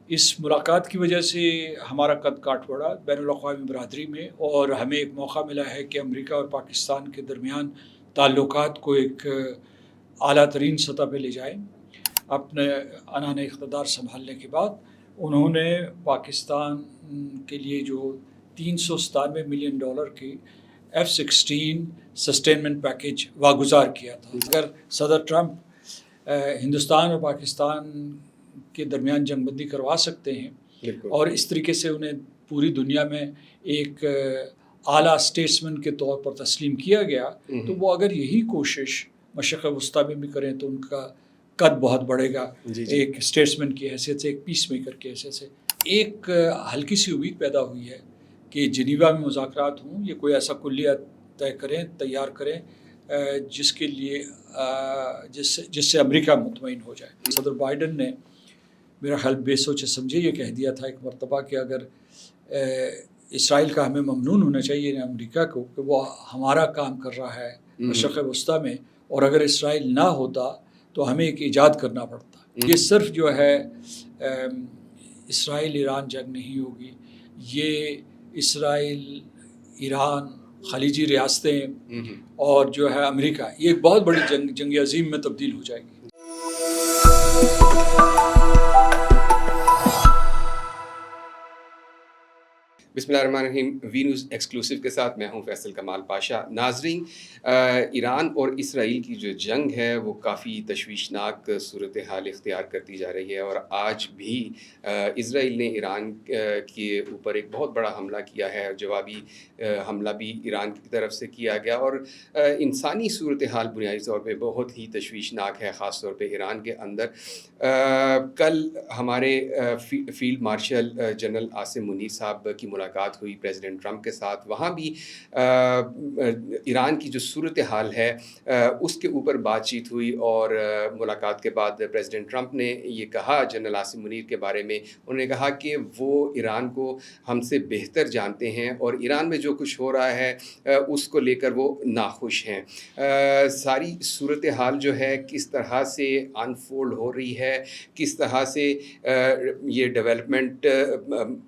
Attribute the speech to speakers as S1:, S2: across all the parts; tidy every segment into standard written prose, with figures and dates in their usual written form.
S1: اس ملاقات کی وجہ سے ہمارا قد کاٹ پڑا بین الاقوامی برادری میں، اور ہمیں ایک موقع ملا ہے کہ امریکہ اور پاکستان کے درمیان تعلقات کو ایک اعلیٰ ترین سطح پہ لے جائیں۔ اپنے عنان اقتدار سنبھالنے کے بعد انہوں نے پاکستان کے لیے جو $397 ملین کی F-16 سسٹینمنٹ پیکیج واگزار کیا تھا۔ اگر صدر ٹرمپ ہندوستان اور پاکستان کے درمیان جنگ بندی کروا سکتے ہیں اور اس طریقے سے انہیں پوری دنیا میں ایک اعلیٰ اسٹیٹسمین کے طور پر تسلیم کیا گیا، تو وہ اگر یہی کوشش مشرق وسطیٰ میں بھی کریں تو ان کا قد بہت بڑھے گا، ایک اسٹیٹسمین کی حیثیت سے، ایک پیس میکر کی حیثیت سے۔ ایک ہلکی سی امید پیدا ہوئی ہے کہ جنیوا میں مذاکرات ہوں، یہ کوئی ایسا کلیہ طے کریں، تیار کریں جس کے لیے جس سے امریکہ مطمئن ہو جائے۔ صدر بائیڈن نے میرا خیال بے سوچے سمجھے یہ کہہ دیا تھا ایک مرتبہ کہ اگر اسرائیل کا ہمیں ممنون ہونا چاہیے امریکہ کو کہ وہ ہمارا کام کر رہا ہے مشرق وسطیٰ میں، اور اگر اسرائیل نہ ہوتا تو ہمیں ایک ایجاد کرنا پڑتا۔ یہ صرف جو ہے اسرائیل ایران جنگ نہیں ہوگی، یہ اسرائیل ایران خلیجی ریاستیں اور جو ہے امریکہ، یہ ایک بہت بڑی جنگ عظیم میں تبدیل ہو جائے گی۔
S2: بسم اللہ الرحمن الرحیم۔ وی نیوز ایکسکلوسیو کے ساتھ میں ہوں فیصل کمال پاشا۔ ناظرین، ایران اور اسرائیل کی جو جنگ ہے وہ کافی تشویشناک صورتحال اختیار کرتی جا رہی ہے، اور آج بھی اسرائیل نے ایران کے اوپر ایک بہت بڑا حملہ کیا ہے، جوابی حملہ بھی ایران کی طرف سے کیا گیا، اور انسانی صورتحال بنیادی طور پہ بہت ہی تشویشناک ہے، خاص طور پہ ایران کے اندر۔ کل ہمارے field marshal general Asim Munir صاحب کی ملاقات ہوئی پریزیڈنٹ ٹرمپ کے ساتھ، وہاں بھی ایران کی جو صورتحال ہے اس کے اوپر بات چیت ہوئی، اور ملاقات کے بعد پریزیڈنٹ ٹرمپ نے یہ کہا جنرل عاصم منیر کے بارے میں، انہوں نے کہا کہ وہ ایران کو ہم سے بہتر جانتے ہیں اور ایران میں جو کچھ ہو رہا ہے اس کو لے کر وہ ناخوش ہیں۔ ساری صورتحال جو ہے کس طرح سے انفولڈ ہو رہی ہے، کس طرح سے یہ ڈیولپمنٹ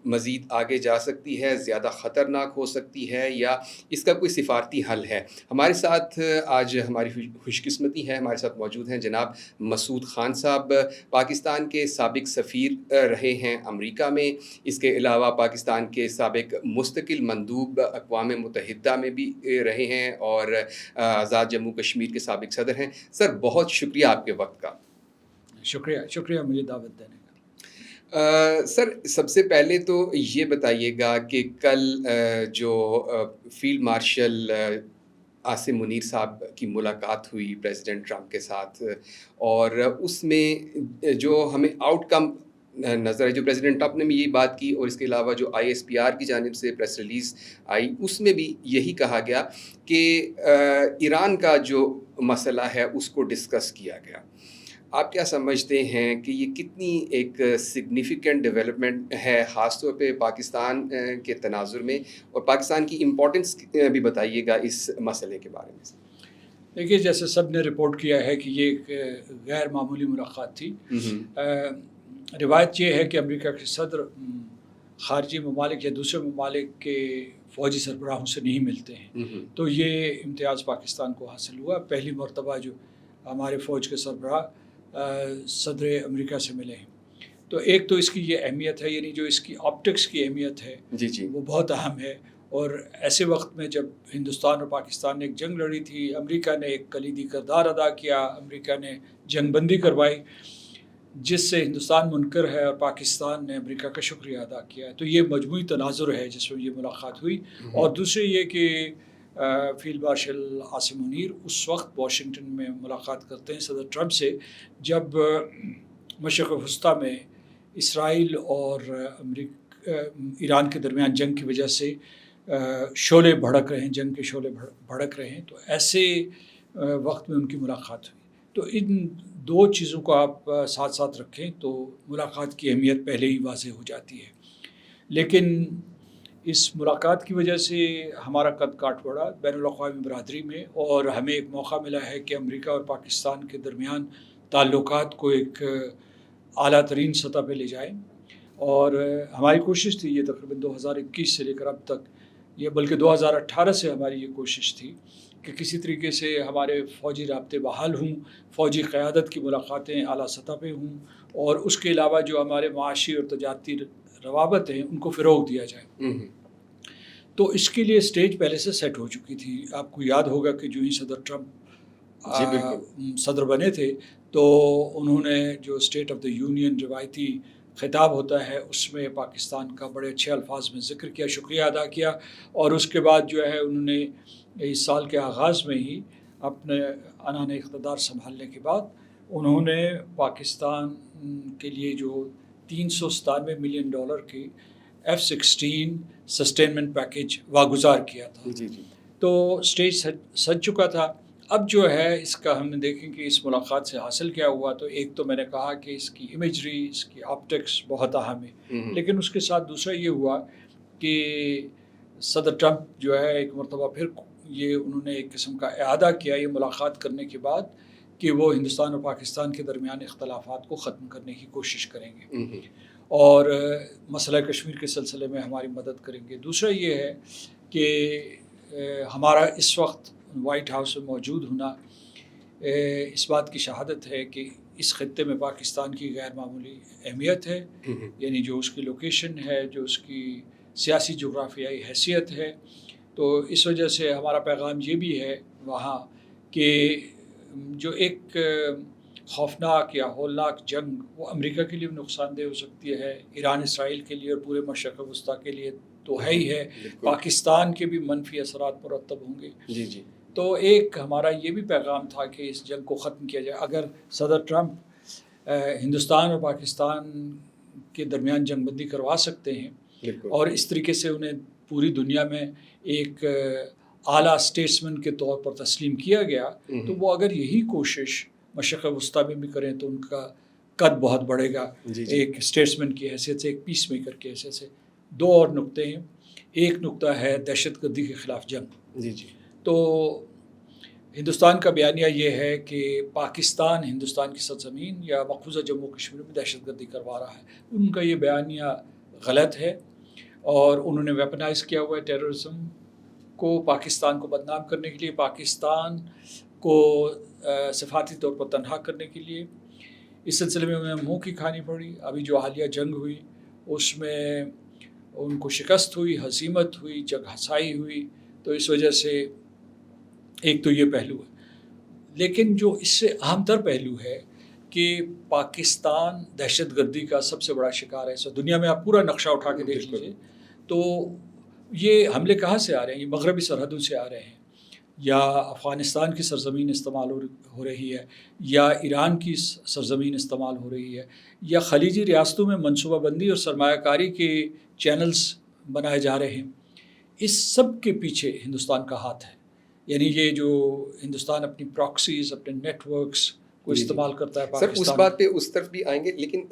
S2: مزید آگے جا سکتی ہے، زیادہ خطرناک ہو سکتی ہے، یا اس کا کوئی سفارتی حل ہے۔ ہمارے ساتھ آج ہماری خوش قسمتی ہے، ہمارے ساتھ موجود ہیں جناب مسعود خان صاحب، پاکستان کے سابق سفیر رہے ہیں امریکہ میں، اس کے علاوہ پاکستان کے سابق مستقل مندوب اقوام متحدہ میں بھی رہے ہیں، اور آزاد جموں کشمیر کے سابق صدر ہیں۔ سر، بہت شکریہ آپ کے وقت کا۔
S1: شکریہ مجھے دعوت دینے کا۔
S2: سر، سب سے پہلے تو یہ بتائیے گا کہ کل جو فیلڈ مارشل عاصم منیر صاحب کی ملاقات ہوئی پریزیڈنٹ ٹرمپ کے ساتھ، اور اس میں جو ہمیں آؤٹ کم نظر ہے، جو پریزیڈنٹ ٹرمپ نے بھی یہی بات کی، اور اس کے علاوہ جو ISPR کی جانب سے پریس ریلیز آئی اس میں بھی یہی کہا گیا کہ ایران کا جو مسئلہ ہے اس کو ڈسکس کیا گیا۔ آپ کیا سمجھتے ہیں کہ یہ کتنی ایک سگنیفیکنٹ ڈیولپمنٹ ہے، خاص طور پہ پاکستان کے تناظر میں، اور پاکستان کی امپورٹنس بھی بتائیے گا اس مسئلے کے بارے میں؟
S1: دیکھیے، جیسے سب نے رپورٹ کیا ہے کہ یہ ایک غیر معمولی ملاقات تھی۔ روایت یہ ہے کہ امریکہ کے صدر خارجی ممالک یا دوسرے ممالک کے فوجی سربراہوں سے نہیں ملتے ہیں، تو یہ امتیاز پاکستان کو حاصل ہوا۔ پہلی مرتبہ جو ہمارے فوج کے سربراہ صدر امریکہ سے ملے ہیں، تو ایک تو اس کی یہ اہمیت ہے، یعنی جو اس کی آپٹکس کی اہمیت ہے وہ بہت اہم ہے۔ اور ایسے وقت میں جب ہندوستان اور پاکستان نے ایک جنگ لڑی تھی، امریکہ نے ایک کلیدی کردار ادا کیا، امریکہ نے جنگ بندی کروائی جس سے ہندوستان منکر ہے، اور پاکستان نے امریکہ کا شکریہ ادا کیا ہے، تو یہ مجموعی تناظر ہے جس میں یہ ملاقات ہوئی۔ اور دوسرے یہ کہ فیلڈ مارشل عاصم منیر اس وقت واشنگٹن میں ملاقات کرتے ہیں صدر ٹرمپ سے جب مشرق وسطیٰ میں اسرائیل اور ایران کے درمیان جنگ کی وجہ سے شعلے بھڑک رہے ہیں، جنگ کے شعلے بھڑک رہے ہیں، تو ایسے وقت میں ان کی ملاقات ہوئی۔ تو ان دو چیزوں کو آپ ساتھ ساتھ رکھیں تو ملاقات کی اہمیت پہلے ہی واضح ہو جاتی ہے۔ لیکن اس ملاقات کی وجہ سے ہمارا قد کاٹ پڑا بین الاقوامی برادری میں، اور ہمیں ایک موقع ملا ہے کہ امریکہ اور پاکستان کے درمیان تعلقات کو ایک اعلیٰ ترین سطح پہ لے جائیں۔ اور ہماری کوشش تھی یہ تقریباً 2021 سے لے کر اب تک، یہ بلکہ 2018 سے ہماری یہ کوشش تھی کہ کسی طریقے سے ہمارے فوجی رابطے بحال ہوں، فوجی قیادت کی ملاقاتیں اعلیٰ سطح پہ ہوں، اور اس کے علاوہ جو ہمارے معاشی اور تجارتی روابط ہیں ان کو فروغ دیا جائے۔ تو اس کے لیے اسٹیج پہلے سے سیٹ ہو چکی تھی۔ آپ کو یاد ہوگا کہ جو ہی صدر ٹرمپ صدر بنے تھے تو انہوں نے جو اسٹیٹ آف دا یونین روایتی خطاب ہوتا ہے اس میں پاکستان کا بڑے اچھے الفاظ میں ذکر کیا، شکریہ ادا کیا، اور اس کے بعد جو ہے انہوں نے اس سال کے آغاز میں ہی اپنے عنان اقتدار سنبھالنے کے بعد انہوں نے پاکستان کے لیے جو $397 ملین کی F-16 سسٹینمنٹ پیکیج واگزار کیا تھا۔ تو اسٹیج سج چکا تھا۔ اب جو ہے اس کا ہم نے دیکھیں کہ اس ملاقات سے حاصل کیا ہوا، تو ایک تو میں نے کہا کہ اس کی امیجری، اس کی آپٹکس بہت اہم ہے، لیکن اس کے ساتھ دوسرا یہ ہوا کہ صدر ٹرمپ جو ہے ایک مرتبہ پھر یہ انہوں نے ایک قسم کا اعادہ کیا یہ ملاقات کرنے کے بعد کہ وہ ہندوستان اور پاکستان کے درمیان اختلافات کو ختم کرنے کی کوشش کریں گے اور مسئلہ کشمیر کے سلسلے میں ہماری مدد کریں گے۔ دوسرا یہ ہے کہ ہمارا اس وقت وائٹ ہاؤس میں موجود ہونا اس بات کی شہادت ہے کہ اس خطے میں پاکستان کی غیر معمولی اہمیت ہے، یعنی جو اس کی لوکیشن ہے، جو اس کی سیاسی جغرافیائی حیثیت ہے۔ تو اس وجہ سے ہمارا پیغام یہ بھی ہے وہاں کہ جو ایک خوفناک یا ہولناک جنگ وہ امریکہ کے لیے بھی نقصان دہ ہو سکتی ہے، ایران اسرائیل کے لیے اور پورے مشرق وسطیٰ کے لیے تو ہے ہی ہے، پاکستان کے بھی منفی اثرات مرتب ہوں گے۔ تو ایک ہمارا یہ بھی پیغام تھا کہ اس جنگ کو ختم کیا جائے۔ اگر صدر ٹرمپ ہندوستان اور پاکستان کے درمیان جنگ بندی کروا سکتے ہیں اور اس طریقے سے انہیں پوری دنیا میں ایک اعلیٰ اسٹیٹسمین کے طور پر تسلیم کیا گیا، تو وہ اگر یہی کوشش مشرق وسطیٰ میں بھی کریں تو ان کا قد بہت بڑھے گا، ایک اسٹیٹسمین کی حیثیت سے، ایک پیس میکر کی حیثیت سے۔ دو اور نقطے ہیں۔ ایک نقطہ ہے دہشت گردی کے خلاف جنگ۔ تو ہندوستان کا بیانیہ یہ ہے کہ پاکستان ہندوستان کی سرزمین یا مقبوضہ جموں کشمیر میں دہشت گردی کروا رہا ہے۔ ان کا یہ بیانیہ غلط ہے اور انہوں نے ویپنائز کیا ہوا ہے ٹیررزم کو پاکستان کو بدنام کرنے کے لیے، پاکستان کو صفاتی طور پر تنہا کرنے کے لیے۔ اس سلسلے میں انہیں منہ کی کھانی پڑی۔ ابھی جو حالیہ جنگ ہوئی اس میں ان کو شکست ہوئی، ہزیمت ہوئی، جگ ہسائی ہوئی، تو اس وجہ سے ایک تو یہ پہلو ہے۔ لیکن جو اس سے اہم تر پہلو ہے کہ پاکستان دہشت گردی کا سب سے بڑا شکار ہے۔ سو دنیا میں آپ پورا نقشہ اٹھا کے دیکھ لیجیے تو یہ حملے کہاں سے آ رہے ہیں؟ یہ مغربی سرحدوں سے آ رہے ہیں، یا افغانستان کی سرزمین استعمال ہو رہی ہے، یا ایران کی سرزمین استعمال ہو رہی ہے، یا خلیجی ریاستوں میں منصوبہ بندی اور سرمایہ کاری کے چینلز بنائے جا رہے ہیں۔ اس سب کے پیچھے ہندوستان کا ہاتھ ہے، یعنی یہ جو ہندوستان اپنی پراکسیز، اپنے نیٹ ورکس کو استعمال کرتا ہے پاکستان۔
S2: سر اس بات پہ اس طرف بھی آئیں گے، لیکن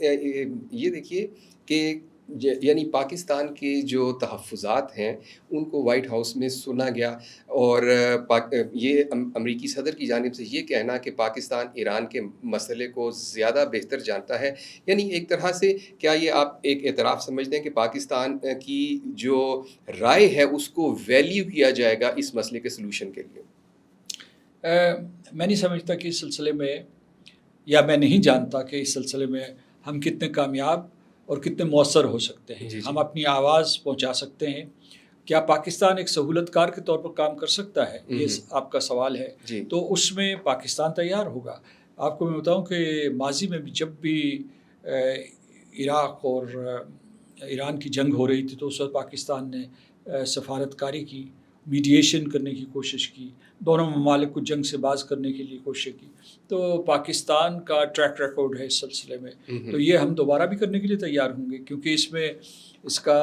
S2: یہ دیکھیے کہ یعنی پاکستان کے جو تحفظات ہیں ان کو وائٹ ہاؤس میں سنا گیا، اور یہ امریکی صدر کی جانب سے یہ کہنا کہ پاکستان ایران کے مسئلے کو زیادہ بہتر جانتا ہے، یعنی ایک طرح سے کیا یہ آپ ایک اعتراف سمجھتے ہیں کہ پاکستان کی جو رائے ہے اس کو ویلیو کیا جائے گا اس مسئلے کے سلوشن کے لیے؟
S1: میں نہیں سمجھتا کہ اس سلسلے میں، یا میں نہیں جانتا کہ اس سلسلے میں ہم کتنے کامیاب اور کتنے مؤثر ہو سکتے ہیں۔ ہم اپنی آواز پہنچا سکتے ہیں۔ کیا پاکستان ایک سہولت کار کے طور پر کام کر سکتا ہے؟ یہ آپ کا سوال ہے۔ تو اس میں پاکستان تیار ہوگا۔ آپ کو میں بتاؤں کہ ماضی میں بھی جب بھی عراق اور ایران کی جنگ ہو رہی تھی تو اس وقت پاکستان نے سفارتکاری کی، میڈیشن کرنے کی کوشش کی، دونوں ممالک کو جنگ سے باز کرنے کے لیے کوشش کی۔ تو پاکستان کا ٹریک ریکارڈ ہے اس سلسلے میں، تو یہ ہم دوبارہ بھی کرنے کے لیے تیار ہوں گے، کیونکہ اس میں اس کا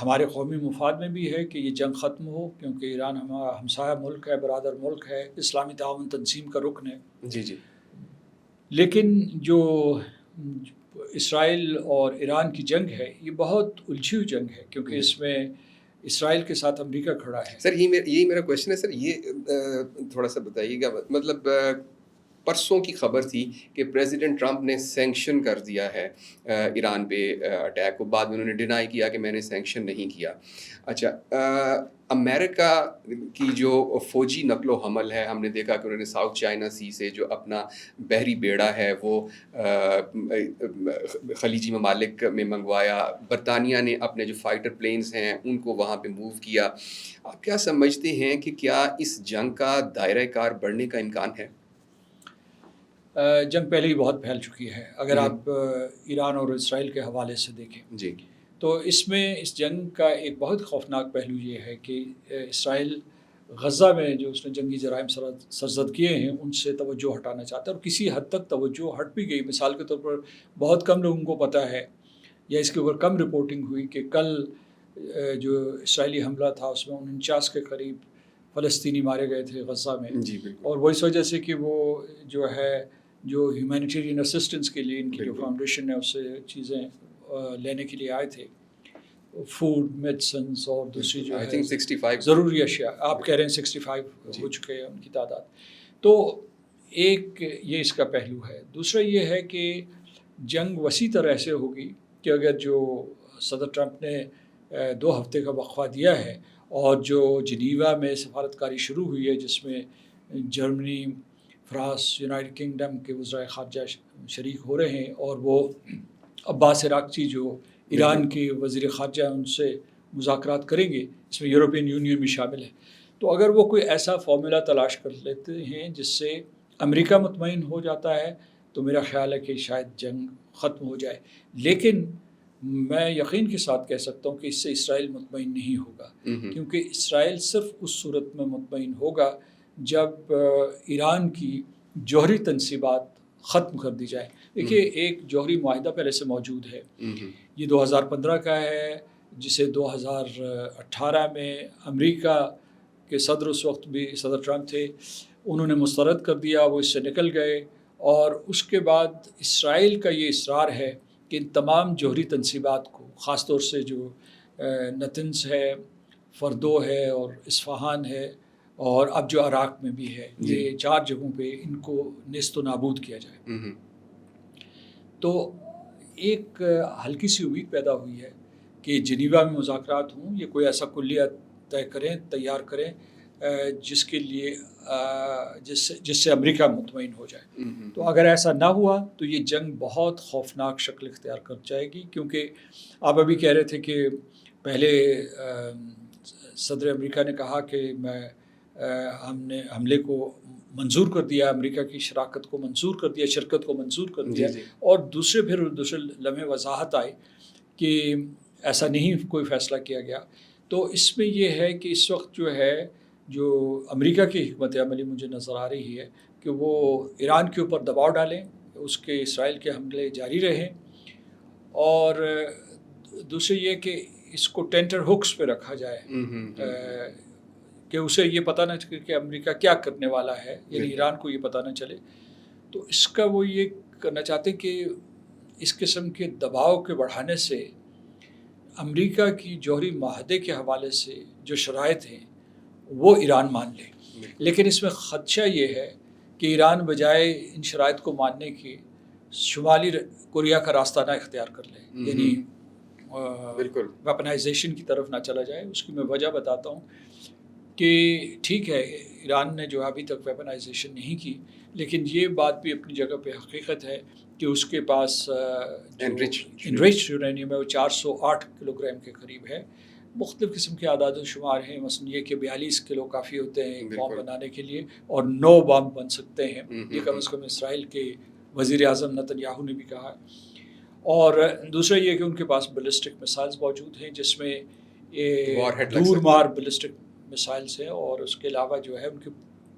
S1: ہمارے قومی مفاد میں بھی ہے کہ یہ جنگ ختم ہو، کیونکہ ایران ہمارا ہمسایہ ملک ہے، برادر ملک ہے، اسلامی تعاون تنظیم کا رکن ہے۔ لیکن جو اسرائیل اور ایران کی جنگ ہے یہ بہت الجھی ہوئی جنگ ہے، کیونکہ اس میں اسرائیل کے ساتھ امریکہ کھڑا ہے۔
S2: سر یہی میرا کویشچن ہے، سر یہ تھوڑا سا بتائیے گا، مطلب پرسوں کی خبر تھی کہ پریزیڈنٹ ٹرمپ نے سینکشن کر دیا ہے ایران پہ اٹیک کو. بعد میں انہوں نے ڈینائی کیا کہ میں نے سینکشن نہیں کیا. اچھا, امریکہ کی جو فوجی نقل و حمل ہے, ہم نے دیکھا کہ انہوں نے ساؤتھ چائنا سی سے جو اپنا بحری بیڑا ہے وہ خلیجی ممالک میں منگوایا. برطانیہ نے اپنے جو فائٹر پلینز ہیں ان کو وہاں پہ موو کیا. آپ کیا سمجھتے ہیں کہ کیا اس جنگ کا دائرہ کار بڑھنے کا امکان ہے؟
S1: جنگ پہلے ہی بہت پھیل چکی ہے. اگر آپ ایران اور اسرائیل کے حوالے سے دیکھیں
S2: جی,
S1: تو اس میں اس جنگ کا ایک بہت خوفناک پہلو یہ ہے کہ اسرائیل غزہ میں جو اس نے جنگی جرائم سرزد کیے ہیں ان سے توجہ ہٹانا چاہتا ہے, اور کسی حد تک توجہ ہٹ بھی گئی. مثال کے طور پر بہت کم لوگوں کو پتہ ہے یا اس کے اوپر کم رپورٹنگ ہوئی کہ کل جو اسرائیلی حملہ تھا اس میں 49 کے قریب فلسطینی مارے گئے تھے غزہ میں.
S2: جی بالکل.
S1: اور وہ اس وجہ سے کہ وہ جو ہیومینیٹیرین اسسٹنس کے لیے ان کی جو فاؤنڈیشن ہے اس سے چیزیں لینے کے لیے آئے تھے, فوڈ, میڈیسنس اور دوسری جو ہے
S2: 65
S1: ضروری اشیاء, آپ کہہ رہے ہیں 65 ہو چکے ہیں ان کی تعداد. تو ایک یہ اس کا پہلو ہے. دوسرا یہ ہے کہ جنگ وسیع طرح سے ہوگی کہ اگر جو صدر ٹرمپ نے 2 ہفتے کا وقفہ دیا ہے اور جو جنیوا میں سفارتکاری شروع ہوئی ہے جس میں جرمنی, فرانس, یونائٹڈ کنگڈم کے وزرائے خارجہ شریک ہو رہے ہیں, اور وہ عباس عراقچی جو ایران کے وزیر خارجہ ان سے مذاکرات کریں گے, اس میں یورپین یونین بھی شامل ہے. تو اگر وہ کوئی ایسا فارمولا تلاش کر لیتے ہیں جس سے امریکہ مطمئن ہو جاتا ہے تو میرا خیال ہے کہ شاید جنگ ختم ہو جائے. لیکن میں یقین کے ساتھ کہہ سکتا ہوں کہ اس سے اسرائیل مطمئن نہیں ہوگا, کیونکہ اسرائیل صرف اس صورت میں مطمئن ہوگا جب ایران کی جوہری تنصیبات ختم کر دی جائے. دیکھیے, ایک جوہری معاہدہ پہلے سے موجود ہے, یہ 2015 کا ہے, جسے 2018 میں امریکہ کے صدر, اس وقت بھی صدر ٹرمپ تھے, انہوں نے مسترد کر دیا, وہ اس سے نکل گئے. اور اس کے بعد اسرائیل کا یہ اصرار ہے کہ ان تمام جوہری تنصیبات کو, خاص طور سے جو نتنز ہے, فردو ہے اور اصفہان ہے, اور اب جو عراق میں بھی ہے, یہ 4 جگہوں پہ ان کو نیست و نابود کیا جائے. تو ایک ہلکی سی امید پیدا ہوئی ہے کہ جنیوا میں مذاکرات ہوں, یہ کوئی ایسا کلیہ طے کریں, تیار کریں جس کے لیے جس سے امریکہ مطمئن ہو جائے. تو اگر ایسا نہ ہوا تو یہ جنگ بہت خوفناک شکل اختیار کر جائے گی, کیونکہ آپ ابھی کہہ رہے تھے کہ پہلے صدر امریکہ نے کہا کہ ہم نے حملے کو منظور کر دیا, امریکہ کی شراکت کو منظور کر دیا, شرکت کو منظور کر دیا, اور دوسرے لمحے وضاحت آئی کہ ایسا نہیں کوئی فیصلہ کیا گیا. تو اس میں یہ ہے کہ اس وقت جو امریکہ کی حکمت عملی مجھے نظر آ رہی ہے کہ وہ ایران کے اوپر دباؤ ڈالیں, اس کے اسرائیل کے حملے جاری رہیں, اور دوسرے یہ کہ اس کو ٹینٹر ہوکس پہ رکھا جائے کہ اسے یہ پتہ نہ چلے کہ امریکہ کیا کرنے والا ہے, یعنی ایران کو یہ پتہ نہ چلے. تو اس کا وہ یہ کرنا چاہتے ہیں کہ اس قسم کے دباؤ کے بڑھانے سے امریکہ کی جوہری معاہدے کے حوالے سے جو شرائط ہیں وہ ایران مان لے. لیکن اس میں خدشہ یہ ہے کہ ایران بجائے ان شرائط کو ماننے کے شمالی کوریا کا راستہ نہ اختیار کر لے, یعنی ویپنائزیشن کی طرف نہ چلا جائے. اس کی میں وجہ بتاتا ہوں کہ ٹھیک ہے, ایران نے جو ابھی تک ویپنائزیشن نہیں کی, لیکن یہ بات بھی اپنی جگہ پہ حقیقت ہے کہ اس کے پاس انریچ یورینیم ہے, وہ 408 کلو گرام کے قریب ہے. مختلف قسم کے اعداد و شمار ہیں, مثلا یہ کہ 42 کلو کافی ہوتے ہیں ایک بام بنانے کے لیے, اور 9 بام بن سکتے ہیں, یہ کم از کم اسرائیل کے وزیر اعظم نتن یاہو نے بھی کہا. اور دوسرا یہ کہ ان کے پاس بیلسٹک میسائلز موجود ہیں جس میں دور مار بیلسٹک میسائلز ہیں, اور اس کے علاوہ جو ہے ان کے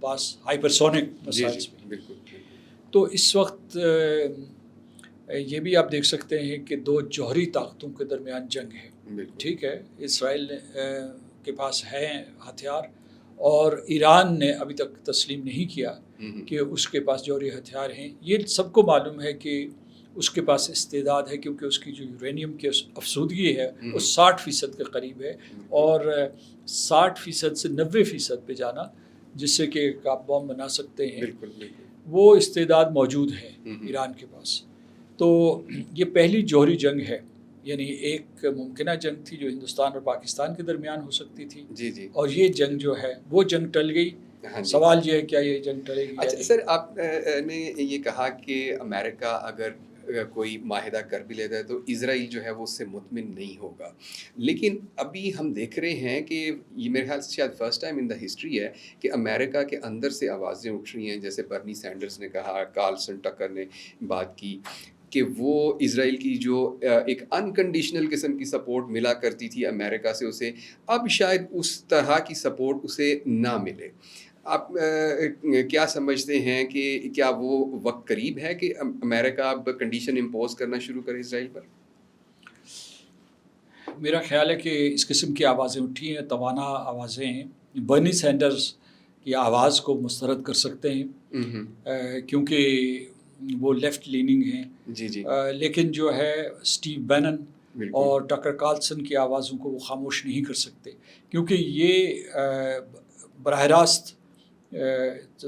S1: پاس ہائپرسونک میسائلز بھی. تو اس وقت یہ بھی آپ دیکھ سکتے ہیں کہ 2 جوہری طاقتوں کے درمیان جنگ ہے. ٹھیک ہے, اسرائیل کے پاس ہیں ہتھیار, اور ایران نے ابھی تک تسلیم نہیں کیا کہ اس کے پاس جوہری ہتھیار ہیں. یہ سب کو معلوم ہے کہ اس کے پاس استعداد ہے, کیونکہ اس کی جو یورینیم کی افزودگی ہے وہ 60% کے قریب ہے, اور 60% سے 90% پہ جانا, جس سے کہ آپ بم بنا سکتے ہیں. وہ استعداد موجود ہے ایران کے پاس. تو یہ پہلی جوہری جنگ ہے، یعنی ایک ممکنہ جنگ تھی جو ہندوستان اور پاکستان کے درمیان ہو سکتی تھی.
S2: جی
S1: اور یہ جنگ جو ہے وہ جنگ ٹل گئی. سوال یہ ہے کیا یہ جنگ ٹلے گی؟
S2: اچھا سر، آپ نے یہ کہا کہ امریکہ اگر کوئی معاہدہ کر بھی لیتا ہے تو اسرائیل جو ہے وہ اس سے مطمئن نہیں ہوگا، لیکن ابھی ہم دیکھ رہے ہیں کہ یہ میرے خیال سے شاید first time in the history ہے کہ امریکہ کے اندر سے آوازیں اٹھ رہی ہیں، جیسے برنی سینڈرز نے کہا، کارلسن ٹکر نے بات کی کہ وہ اسرائیل کی جو ایک انکنڈیشنل قسم کی سپورٹ ملا کرتی تھی امریکہ سے اسے، اب شاید اس طرح کی سپورٹ اسے نہ ملے. آپ کیا سمجھتے ہیں کہ کیا وہ وقت قریب ہے کہ امریکہ اب کنڈیشن امپوز کرنا شروع کرے اسرائیل پر؟
S1: میرا خیال ہے کہ اس قسم کی آوازیں اٹھی ہیں، توانا آوازیں ہیں. برنی سینڈرز کی آواز کو مسترد کر سکتے ہیں کیونکہ وہ لیفٹ لیننگ ہیں.
S2: جی
S1: لیکن جو ہے اسٹیو بینن اور ٹکر کارلسن کی آوازوں کو وہ خاموش نہیں کر سکتے، کیونکہ یہ براہ راست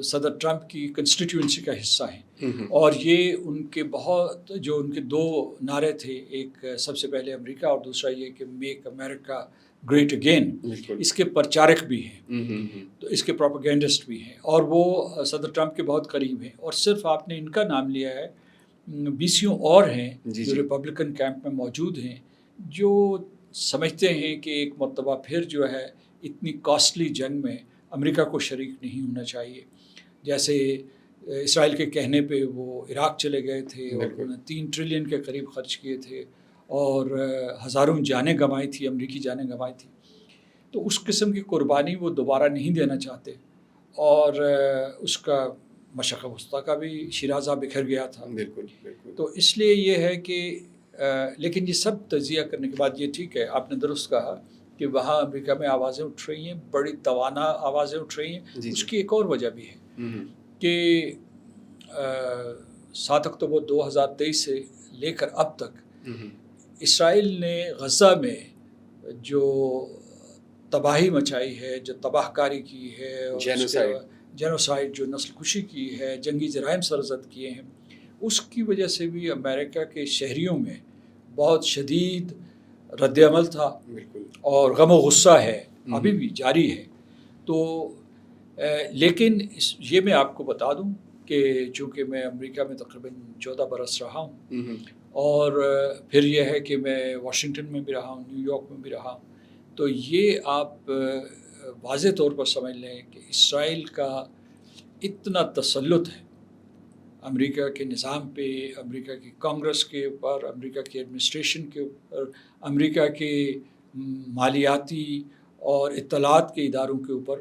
S1: صدر ٹرمپ کی کنسٹیٹیوئنسی کا حصہ ہیں. اور یہ ان کے بہت جو ان کے دو نعرے تھے، ایک سب سے پہلے امریکہ اور دوسرا یہ کہ میک امریکہ گریٹ اگین، اس کے پرچارک بھی ہیں، تو اس کے پروپیگینڈسٹ بھی ہیں، اور وہ صدر ٹرمپ کے بہت قریب ہیں. اور صرف آپ نے ان کا نام لیا ہے، 20 اور ہیں جو ریپبلکن کیمپ میں موجود ہیں، جو سمجھتے ہیں کہ ایک مرتبہ پھر جو ہے اتنی کاسٹلی جنگ میں امریکہ کو شریک نہیں ہونا چاہیے. جیسے اسرائیل کے کہنے پہ وہ عراق چلے گئے تھے اور انہوں نے 3 ٹریلین کے قریب خرچ کیے تھے اور ہزاروں جانیں گنوائی تھی، امریکی جانیں گنوائی تھی. تو اس قسم کی قربانی وہ دوبارہ نہیں دینا چاہتے، اور اس کا مشرق وسطیٰ کا بھی شیرازہ بکھر گیا تھا. تو اس لیے یہ ہے کہ لیکن یہ سب تجزیہ کرنے کے بعد یہ ٹھیک ہے، آپ نے درست کہا کہ وہاں امریکہ میں آوازیں اٹھ رہی ہیں، بڑی توانا آوازیں اٹھ رہی ہیں. اس کی ایک اور وجہ بھی ہے کہ 7 اکتوبر 2023 سے لے کر اب تک اسرائیل نے غزہ میں جو تباہی مچائی ہے، جو تباہ کاری کی ہے، جینوسائیڈ جو نسل کشی کی ہے، جنگی جرائم سرزد کیے ہیں، اس کی وجہ سے بھی امریکہ کے شہریوں میں بہت شدید رد عمل تھا اور غم و غصہ ہے، ابھی بھی جاری ہے. تو لیکن یہ میں آپ کو بتا دوں کہ چونکہ میں امریکہ میں تقریباً 14 برس رہا ہوں، اور پھر یہ ہے کہ میں واشنگٹن میں بھی رہا ہوں، نیو یارک میں بھی رہا ہوں، تو یہ آپ واضح طور پر سمجھ لیں کہ اسرائیل کا اتنا تسلط ہے امریکہ کے نظام پہ، امریکہ کی کانگریس کے اوپر، امریکہ کی ایڈمنسٹریشن کے اوپر، امریکہ کے مالیاتی اور اطلاعات کے اداروں کے اوپر،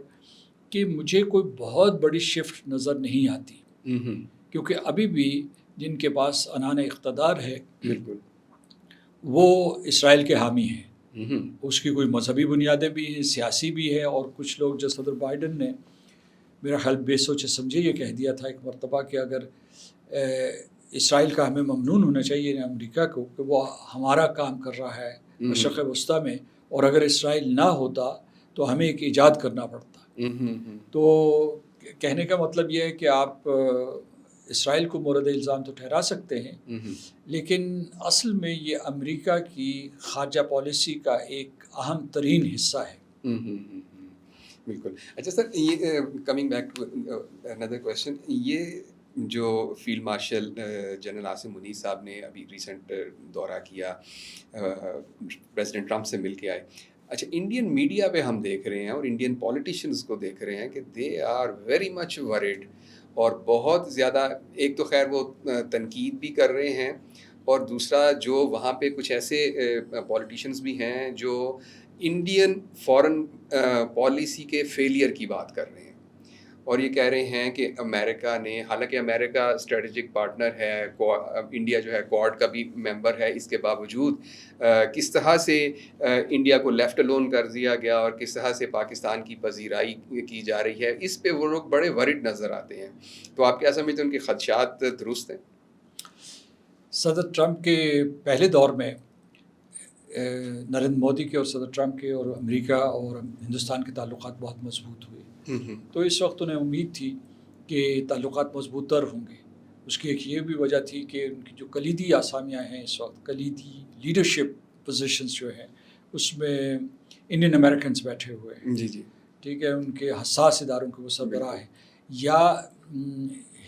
S1: کہ مجھے کوئی بہت بڑی شفٹ نظر نہیں آتی. کیونکہ ابھی بھی جن کے پاس عنان اقتدار ہے وہ اسرائیل کے حامی ہیں. اس کی کوئی مذہبی بنیادیں بھی ہیں، سیاسی بھی ہے، اور کچھ لوگ جو صدر بائیڈن نے میرا خیال بے سوچے سمجھے یہ کہہ دیا تھا ایک مرتبہ کہ اگر اسرائیل کا ہمیں ممنون ہونا چاہیے امریکہ کو کہ وہ ہمارا کام کر رہا ہے مشرق وسطیٰ میں، اور اگر اسرائیل نہ ہوتا تو ہمیں ایک ایجاد کرنا پڑتا. تو کہنے کا مطلب یہ ہے کہ آپ اسرائیل کو مورد الزام تو ٹھہرا سکتے ہیں، لیکن اصل میں یہ امریکہ کی خارجہ پالیسی کا ایک اہم ترین حصہ ہے.
S2: بالکل. اچھا سر، یہ کمنگ بیک ٹو اندر کویسچن، یہ جو field marshal general Asim Munir صاحب نے ابھی ریسنٹ دورہ کیا، پریزیڈنٹ ٹرمپ سے مل کے آئے. اچھا، انڈین میڈیا پہ ہم دیکھ رہے ہیں اور انڈین پولیٹیشینز کو دیکھ رہے ہیں کہ they are very much worried, اور بہت زیادہ، ایک تو خیر وہ تنقید بھی کر رہے ہیں، اور دوسرا جو وہاں پہ کچھ ایسے پولیٹیشینز بھی ہیں جو انڈین فارن پالیسی کے فیلئر کی بات کر رہے ہیں، اور یہ کہہ رہے ہیں کہ امریکہ نے، حالانکہ امریکہ اسٹریٹجک پارٹنر ہے، انڈیا جو ہے کوڈ کا بھی ممبر ہے، اس کے باوجود کس طرح سے انڈیا کو لیفٹ الون کر دیا گیا اور کس طرح سے پاکستان کی پذیرائی کی جا رہی ہے، اس پہ وہ لوگ بڑے ورڈ نظر آتے ہیں. تو آپ کیا سمجھتے ہیں ان کے خدشات درست ہیں؟
S1: صدر ٹرمپ کے پہلے دور میں نریندر مودی کے اور صدر ٹرمپ کے اور امریکہ اور ہندوستان کے تعلقات بہت مضبوط ہوئے. تو اس وقت انہیں امید تھی کہ تعلقات مضبوط تر ہوں گے. اس کی ایک یہ بھی وجہ تھی کہ ان کی جو کلیدی آسامیاں ہیں اس وقت، کلیدی لیڈرشپ پوزیشنز جو ہیں، اس میں انڈین امریکنز بیٹھے ہوئے ہیں.
S2: جی جی
S1: ٹھیک ہے، ان کے حساس اداروں کے وہ سربراہ ہیں، یا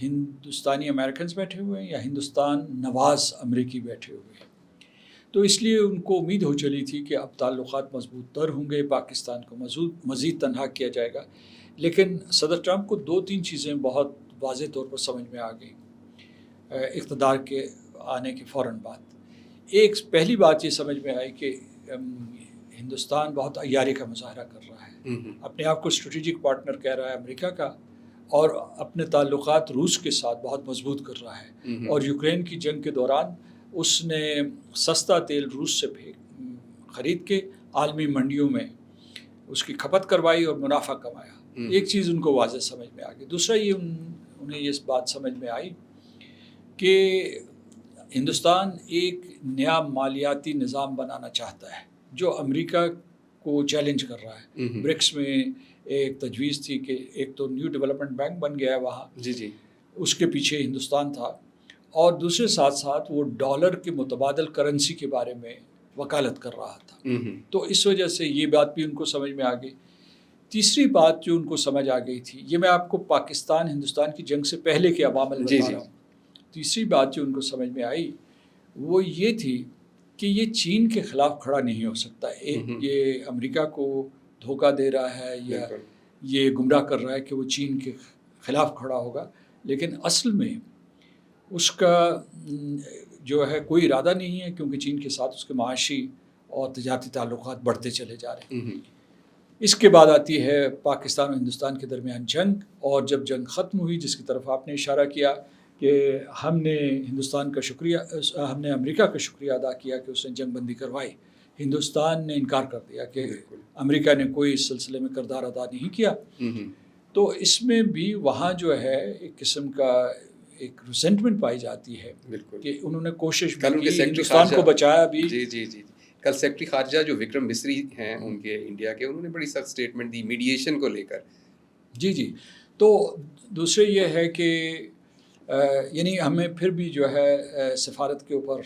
S1: ہندوستانی امریکنز بیٹھے ہوئے ہیں یا ہندوستان نواز امریکی بیٹھے ہوئے ہیں. تو اس لیے ان کو امید ہو چلی تھی کہ اب تعلقات مضبوط تر ہوں گے، پاکستان کو مزید تنہا کیا جائے گا. لیکن صدر ٹرمپ کو 2-3 چیزیں بہت واضح طور پر سمجھ میں آ گئی اقتدار کے آنے کے فوراً بعد. ایک پہلی بات یہ سمجھ میں آئی کہ ہندوستان بہت عیاری کا مظاہرہ کر رہا ہے، اپنے آپ کو اسٹریٹجک پارٹنر کہہ رہا ہے امریکہ کا، اور اپنے تعلقات روس کے ساتھ بہت مضبوط کر رہا ہے. اور یوکرین کی جنگ کے دوران اس نے سستا تیل روس سے خرید کے عالمی منڈیوں میں اس کی کھپت کروائی اور منافع کمایا. ایک چیز ان کو واضح سمجھ میں آ گئی. دوسرا یہ انہیں یہ بات سمجھ میں آئی کہ ہندوستان ایک نیا مالیاتی نظام بنانا چاہتا ہے جو امریکہ کو چیلنج کر رہا ہے. برکس میں ایک تجویز تھی کہ ایک تو نیو ڈیولپمنٹ بینک بن گیا ہے وہاں،
S2: جی جی،
S1: اس کے پیچھے ہندوستان تھا، اور دوسرے ساتھ ساتھ وہ ڈالر کے متبادل کرنسی کے بارے میں وکالت کر رہا تھا. تو اس وجہ سے یہ بات بھی ان کو سمجھ میں آ گئی. تیسری بات جو ان کو سمجھ آ گئی تھی، یہ میں آپ کو پاکستان ہندوستان کی جنگ سے پہلے کے عوامل بتا رہا ہوں. تیسری بات جو ان کو سمجھ میں آئی وہ یہ تھی کہ یہ چین کے خلاف کھڑا نہیں ہو سکتا. یہ امریکہ کو دھوکہ دے رہا ہے یا یہ گمراہ کر رہا ہے کہ وہ چین کے خلاف کھڑا ہوگا، لیکن اصل میں اس کا جو ہے کوئی ارادہ نہیں ہے، کیونکہ چین کے ساتھ اس کے معاشی اور تجارتی تعلقات بڑھتے چلے جا رہے ہیں. اس کے بعد آتی ہے پاکستان اور ہندوستان کے درمیان جنگ، اور جب جنگ ختم ہوئی، جس کی طرف آپ نے اشارہ کیا کہ ہم نے ہم نے امریکہ کا شکریہ ادا کیا کہ اس نے جنگ بندی کروائی. ہندوستان نے انکار کر دیا کہ امریکہ نے کوئی اس سلسلے میں کردار ادا نہیں کیا. تو اس میں بھی وہاں جو ہے ایک قسم کا ایک ریزنٹمنٹ پائی جاتی ہے کہ انہوں نے کوشش بھی کی، ہندوستان کو بچایا بھی.
S2: جی جی جی، کل سیکرٹری خارجہ جو وکرم مسری ہیں ان کے انڈیا کے، انہوں نے بڑی سخت اسٹیٹمنٹ دی میڈیشن کو لے کر.
S1: جی جی. تو دوسرے یہ ہے کہ یعنی ہمیں پھر بھی جو ہے سفارت کے اوپر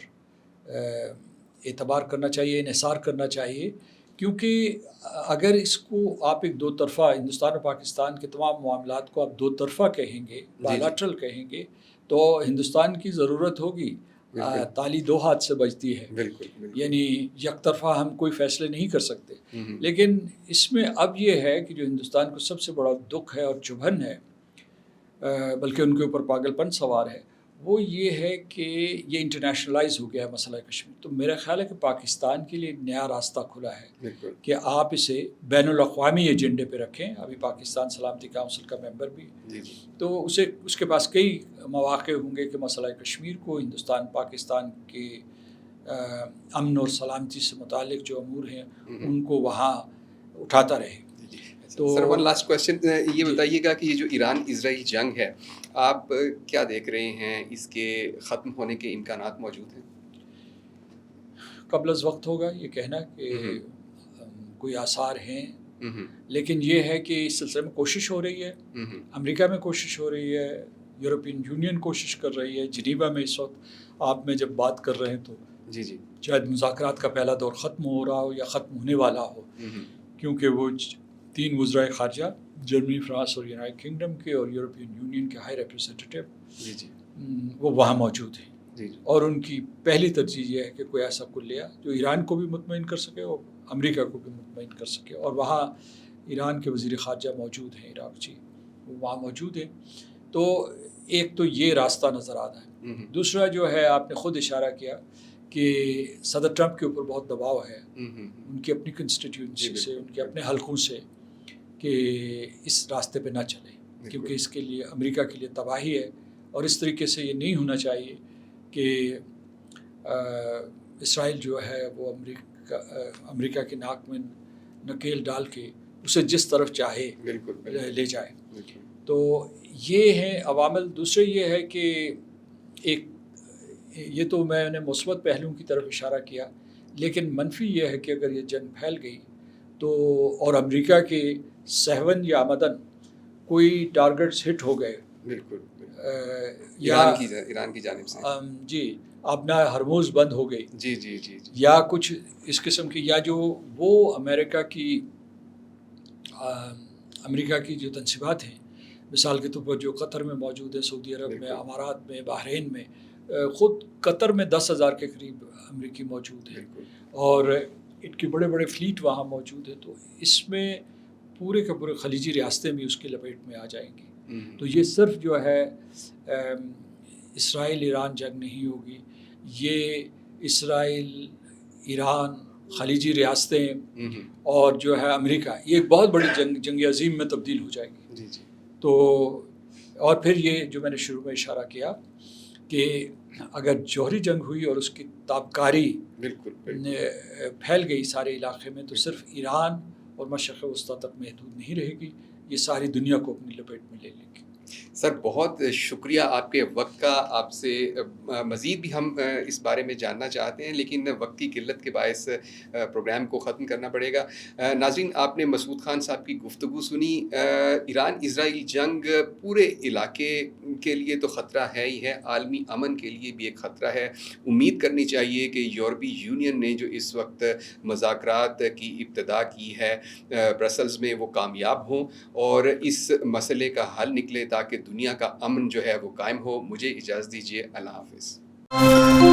S1: اعتبار کرنا چاہیے، انحصار کرنا چاہیے، کیونکہ اگر اس کو آپ ایک دو طرفہ، ہندوستان اور پاکستان کے تمام معاملات کو آپ دو طرفہ کہیں گے، بائیلیٹرل کہیں گے، تو ہندوستان کی ضرورت ہوگی. تالی دو ہاتھ سے بجتی ہے. بالکل. یعنی یک طرفہ ہم کوئی فیصلے نہیں کر سکتے. لیکن اس میں اب یہ ہے کہ جو ہندوستان کو سب سے بڑا دکھ ہے اور چبھن ہے، بلکہ ان کے اوپر پاگل پن سوار ہے، وہ یہ ہے کہ یہ انٹرنیشنلائز ہو گیا ہے مسئلہ کشمیر. تو میرا خیال ہے کہ پاکستان کے لیے نیا راستہ کھلا ہے کہ آپ اسے بین الاقوامی ایجنڈے پہ رکھیں. ابھی پاکستان سلامتی کونسل کا ممبر بھی، تو اس کے پاس کئی مواقع ہوں گے کہ مسئلہ کشمیر کو، ہندوستان پاکستان کے امن اور سلامتی سے متعلق جو امور ہیں ان کو وہاں اٹھاتا رہے.
S2: تو سر ون لاسٹ کویسچن یہ بتائیے گا کہ یہ جو ایران اسرائیل جنگ ہے، آپ کیا دیکھ رہے ہیں، اس کے ختم ہونے کے امکانات موجود ہیں؟
S1: قبل از وقت ہوگا یہ کہنا کہ کوئی آثار ہیں، لیکن یہ ہے کہ اس سلسلے میں کوشش ہو رہی ہے. امریکہ میں کوشش ہو رہی ہے، یورپین یونین کوشش کر رہی ہے. جنیوا میں اس وقت آپ میں جب بات کر رہے ہیں تو شاید مذاکرات کا پہلا دور ختم ہو رہا ہو یا ختم ہونے والا ہو، کیونکہ وہ 3 وزرائے خارجہ جرمنی، فرانس اور یونائیٹڈ کنگڈم کے اور یورپین یونین کے ہائی ریپریزنٹیٹیو وہ وہاں موجود ہیں. اور ان کی پہلی ترجیح یہ ہے کہ کوئی ایسا کلیہ جو ایران کو بھی مطمئن کر سکے اور امریکہ کو بھی مطمئن کر سکے. اور وہاں ایران کے وزیر خارجہ موجود ہیں، عراقچی، وہ وہاں موجود ہیں. تو ایک تو یہ راستہ نظر آتا ہے. دوسرا جو ہے آپ نے خود اشارہ کیا کہ صدر ٹرمپ کے اوپر بہت دباؤ ہے، ان کی اپنی کنسٹیٹیوئنسی سے، ان کے اپنے حلقوں سے، کہ اس راستے پہ نہ چلے، کیونکہ اس کے لیے امریکہ کے لیے تباہی ہے. اور اس طریقے سے یہ نہیں ہونا چاہیے کہ اسرائیل جو ہے وہ امریکہ کے ناک میں نکیل ڈال کے اسے جس طرف چاہے لے جائے. تو یہ ہیں عوامل. دوسرے یہ ہے کہ یہ تو میں نے مثبت پہلوؤں کی طرف اشارہ کیا، لیکن منفی یہ ہے کہ اگر یہ جنگ پھیل گئی تو اور امریکہ کے سہون یا آمدن کوئی ٹارگٹس ہٹ ہو گئے
S2: بالکل
S1: یا
S2: ایران کی جانب سے
S1: جی اپنا ہرموز بند ہو گئی،
S2: جی جی جی جی
S1: یا کچھ اس قسم کی، یا جو وہ امریکہ کی جو تنصیبات ہیں، مثال کے طور پر جو قطر میں موجود ہے، سعودی عرب میں،
S2: بالکل
S1: امارات میں، بحرین میں، خود قطر میں 10,000 کے قریب امریکی موجود ہیں،
S2: بالکل
S1: اور ان کے بڑے بڑے فلیٹ وہاں موجود ہے، تو اس میں پورے کے پورے خلیجی ریاستیں بھی اس کی لپیٹ میں آ جائیں گی. تو یہ صرف جو ہے اسرائیل ایران جنگ نہیں ہوگی، یہ اسرائیل، ایران، خلیجی ریاستیں اور جو ہے امریکہ، یہ ایک بہت بڑی جنگ عظیم میں تبدیل ہو جائے گی.
S2: جی جی
S1: تو اور پھر یہ جو میں نے شروع میں اشارہ کیا کہ اگر جوہری جنگ ہوئی اور اس کی تابکاری
S2: بالکل
S1: پھیل گئی سارے علاقے میں، تو صرف ایران اور مشرق وسطیٰ تک محدود نہیں رہے گی، یہ ساری دنیا کو اپنی لپیٹ میں لے لے گی.
S2: سر بہت شکریہ آپ کے وقت کا. آپ سے مزید بھی ہم اس بارے میں جاننا چاہتے ہیں، لیکن وقت کی قلت کے باعث پروگرام کو ختم کرنا پڑے گا. ناظرین، آپ نے مسعود خان صاحب کی گفتگو سنی. ایران اسرائیل جنگ پورے علاقے کے لیے تو خطرہ ہے ہی ہے، عالمی امن کے لیے بھی ایک خطرہ ہے. امید کرنی چاہیے کہ یورپی یونین نے جو اس وقت مذاکرات کی ابتدا کی ہے برسلز میں، وہ کامیاب ہوں اور اس مسئلے کا حل نکلے تاکہ دنیا کا امن جو ہے وہ قائم ہو. مجھے اجازت دیجیے. اللہ حافظ.